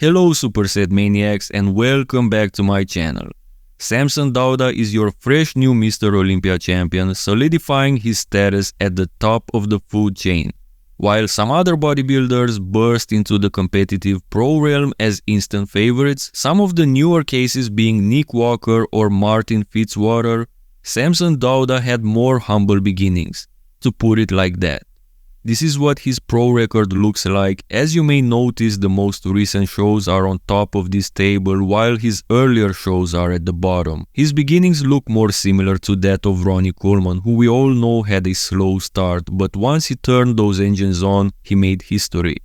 Hello Superset maniacs and welcome back to my channel. Samson Dauda is your fresh new Mr. Olympia champion, solidifying his status at the top of the food chain. While some other bodybuilders burst into the competitive pro realm as instant favorites, some of the newer cases being Nick Walker or Martin Fitzwater, Samson Dauda had more humble beginnings, to put it like that. This is what his pro record looks like. As you may notice, the most recent shows are on top of this table while his earlier shows are at the bottom. His beginnings look more similar to that of Ronnie Coleman, who we all know had a slow start, but once he turned those engines on, he made history.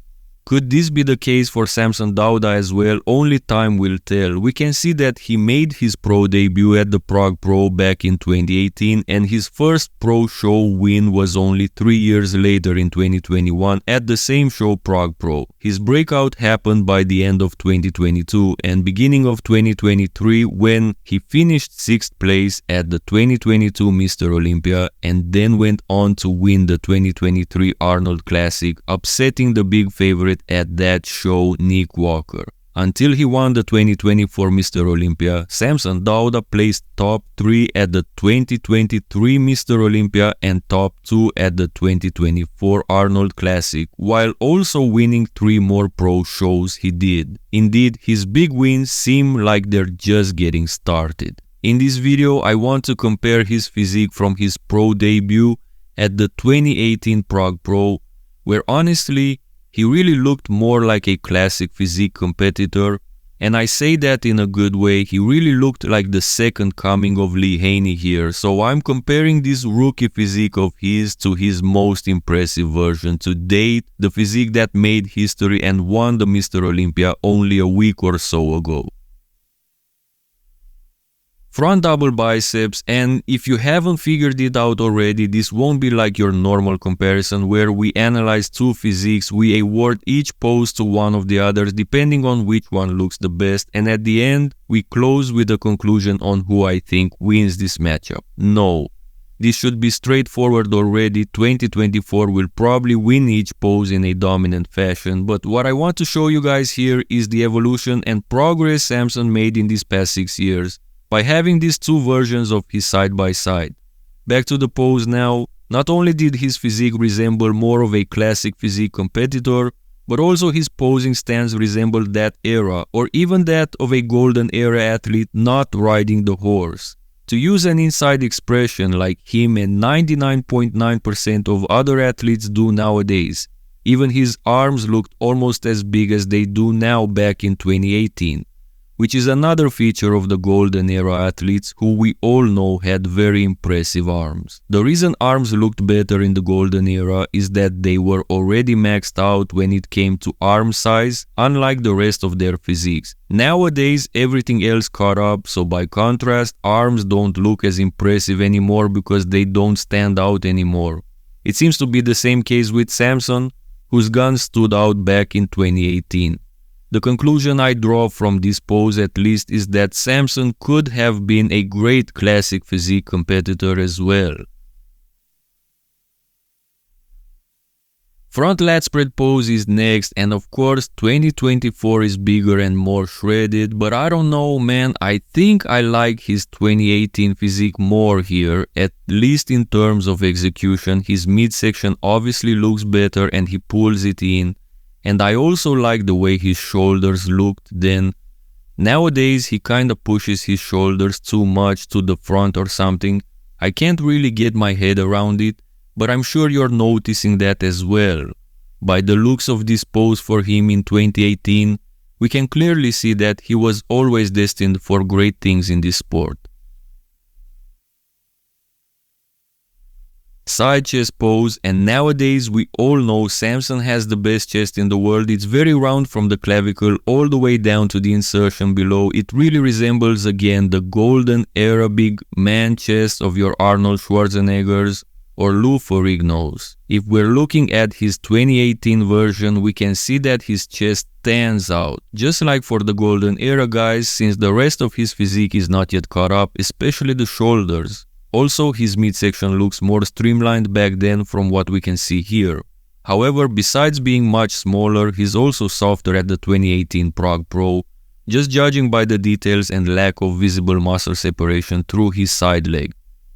Could this be the case for Samson Dauda as well? Only time will tell. We can see that he made his pro debut at the Prague Pro back in 2018 and his first pro show win was only 3 years later in 2021 at the same show Prague Pro. His breakout happened by the end of 2022 and beginning of 2023 when he finished 6th place at the 2022 Mr. Olympia and then went on to win the 2023 Arnold Classic, upsetting the big favorite at that show, Nick Walker. Until he won the 2024 Mr. Olympia, Samson Dauda placed top 3 at the 2023 Mr. Olympia and top 2 at the 2024 Arnold Classic, while also winning 3 more pro shows he did. Indeed, his big wins seem like they're just getting started. In this video, I want to compare his physique from his pro debut at the 2018 Prague Pro, where honestly, he really looked more like a classic physique competitor, and I say that in a good way. He really looked like the second coming of Lee Haney here, so I'm comparing this rookie physique of his to his most impressive version to date, the physique that made history and won the Mr. Olympia only a week or so ago. Front double biceps, and if you haven't figured it out already, this won't be like your normal comparison where we analyze two physiques, we award each pose to one of the others depending on which one looks the best, and at the end we close with a conclusion on who I think wins this matchup. No, this should be straightforward already. 2024 will probably win each pose in a dominant fashion, but what I want to show you guys here is the evolution and progress Samson made in these past 6 years. By having these two versions of his side by side. Back to the pose now, not only did his physique resemble more of a classic physique competitor, but also his posing stance resembled that era, or even that of a golden era athlete not riding the horse. To use an inside expression like him and 99.9% of other athletes do nowadays, even his arms looked almost as big as they do now back in 2018. Which is another feature of the golden era athletes who we all know had very impressive arms. The reason arms looked better in the golden era is that they were already maxed out when it came to arm size, unlike the rest of their physiques. Nowadays everything else caught up, so by contrast arms don't look as impressive anymore because they don't stand out anymore. It seems to be the same case with Samson, whose guns stood out back in 2018. The conclusion I draw from this pose at least is that Samson could have been a great classic physique competitor as well. Front lat spread pose is next, and of course 2024 is bigger and more shredded, but I don't know man, I think I like his 2018 physique more here, at least in terms of execution. His midsection obviously looks better and he pulls it in. And I also like the way his shoulders looked then. Nowadays he kinda pushes his shoulders too much to the front or something. I can't really get my head around it, but I'm sure you're noticing that as well. By the looks of this pose for him in 2018, we can clearly see that he was always destined for great things in this sport. Side chest pose, and nowadays we all know Samson has the best chest in the world. It's very round from the clavicle all the way down to the insertion below. It really resembles again the golden era big man chest of your Arnold Schwarzeneggers or Lou Ferrigno's. If we're looking at his 2018 version, we can see that his chest stands out, just like for the golden era guys, since the rest of his physique is not yet caught up, especially the shoulders. Also, his midsection looks more streamlined back then from what we can see here. However, besides being much smaller, he's also softer at the 2018 Prague Pro, just judging by the details and lack of visible muscle separation through his side leg.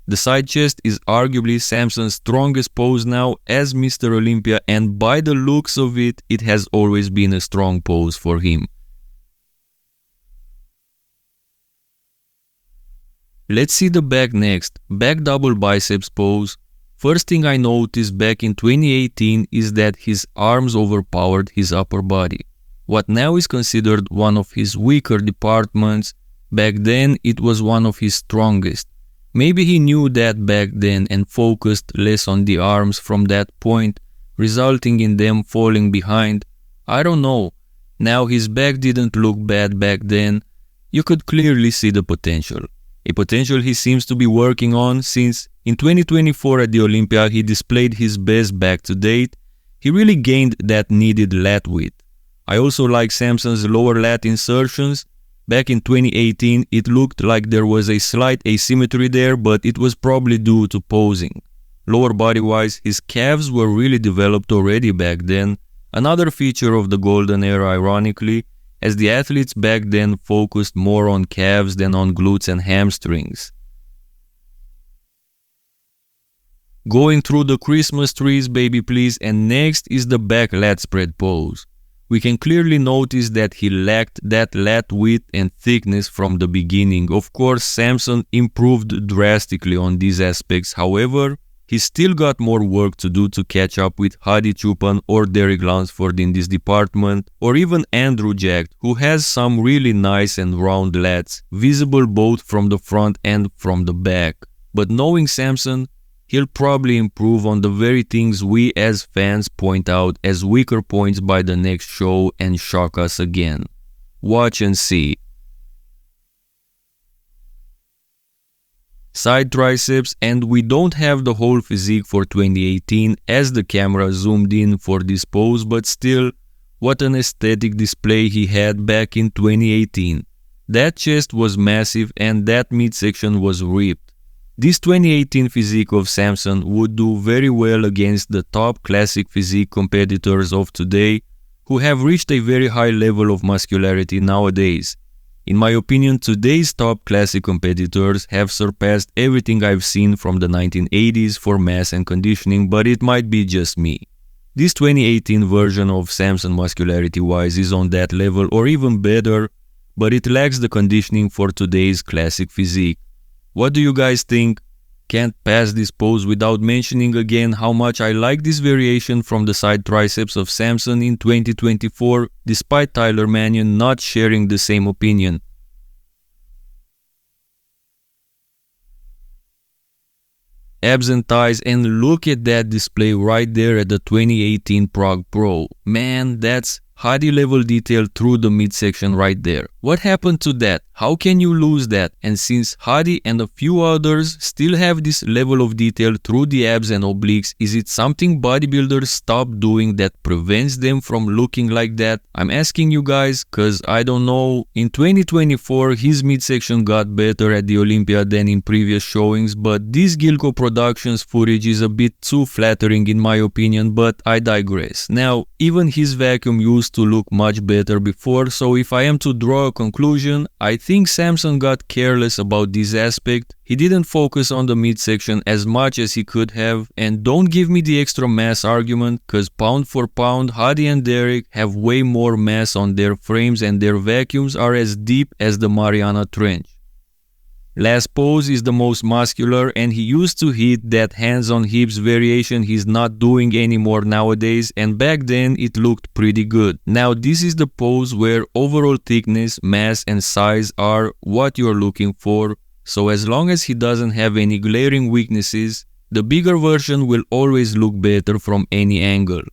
The side chest is arguably Samson's strongest pose now as Mr. Olympia, and by the looks of it, it has always been a strong pose for him. Let's see the back next. Back double biceps pose. First thing I noticed back in 2018 is that his arms overpowered his upper body. What now is considered one of his weaker departments, back then it was one of his strongest. Maybe he knew that back then and focused less on the arms from that point, resulting in them falling behind. I don't know. Now his back didn't look bad back then. You could clearly see the potential. A potential he seems to be working on since in 2024 at the Olympia he displayed his best back to date. He really gained that needed lat width. I also like Samson's lower lat insertions. Back in 2018 it looked like there was a slight asymmetry there, but it was probably due to posing. Lower body wise, his calves were really developed already back then, another feature of the golden era ironically, as the athletes back then focused more on calves than on glutes and hamstrings. Going through the Christmas trees, baby please, and next is the back lat spread pose. We can clearly notice that he lacked that lat width and thickness from the beginning. Of course, Samson improved drastically on these aspects, however, he still got more work to do to catch up with Hadi Choopan or Derek Lunsford in this department, or even Andrew Jack, who has some really nice and round lats, visible both from the front and from the back. But knowing Samson, he'll probably improve on the very things we as fans point out as weaker points by the next show and shock us again. Watch and see. Side triceps, and we don't have the whole physique for 2018 as the camera zoomed in for this pose, but still, what an aesthetic display he had back in 2018. That chest was massive and that midsection was ripped. This 2018 physique of Samson would do very well against the top classic physique competitors of today who have reached a very high level of muscularity nowadays. In my opinion, today's top classic competitors have surpassed everything I've seen from the 1980s for mass and conditioning, but it might be just me. This 2018 version of Samson muscularity-wise is on that level or even better, but it lacks the conditioning for today's classic physique. What do you guys think? Can't pass this pose without mentioning again how much I like this variation from the side triceps of Samson in 2024, despite Tyler Mannion not sharing the same opinion. Abs and thighs, and look at that display right there at the 2018 Prague Pro. Man, that's Hadi level detail through the midsection right there. What happened to that? How can you lose that? And since Hadi and a few others still have this level of detail through the abs and obliques, is it something bodybuilders stopped doing that prevents them from looking like that? I'm asking you guys cause I don't know. In 2024 his midsection got better at the Olympia than in previous showings, but this Gilco Productions footage is a bit too flattering in my opinion, but I digress. Now, even his vacuum used to look much better before, so if I am to draw a conclusion, I think Samson got careless about this aspect. He didn't focus on the midsection as much as he could have, and don't give me the extra mass argument, cause pound for pound Hadi and Derek have way more mass on their frames and their vacuums are as deep as the Mariana Trench. Last pose is the most muscular, and he used to hit that hands on hips variation he's not doing anymore nowadays, and back then it looked pretty good. Now this is the pose where overall thickness, mass and size are what you're looking for, so as long as he doesn't have any glaring weaknesses, the bigger version will always look better from any angle.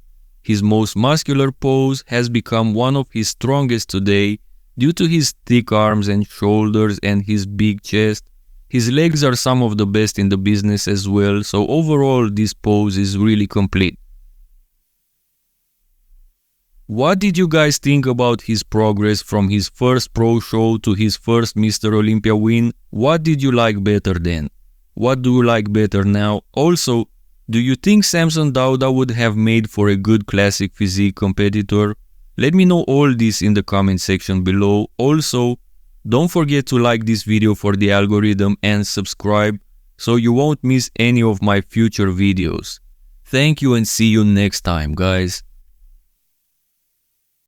His most muscular pose has become one of his strongest today, due to his thick arms and shoulders and his big chest. His legs are some of the best in the business as well, so overall this pose is really complete. What did you guys think about his progress from his first pro show to his first Mr. Olympia win? What did you like better then? What do you like better now? Also, Do you think Samson Dauda would have made for a good classic physique competitor? Let me know all this in the comment section below. Also, don't forget to like this video for the algorithm and subscribe so you won't miss any of my future videos. Thank you and see you next time, guys.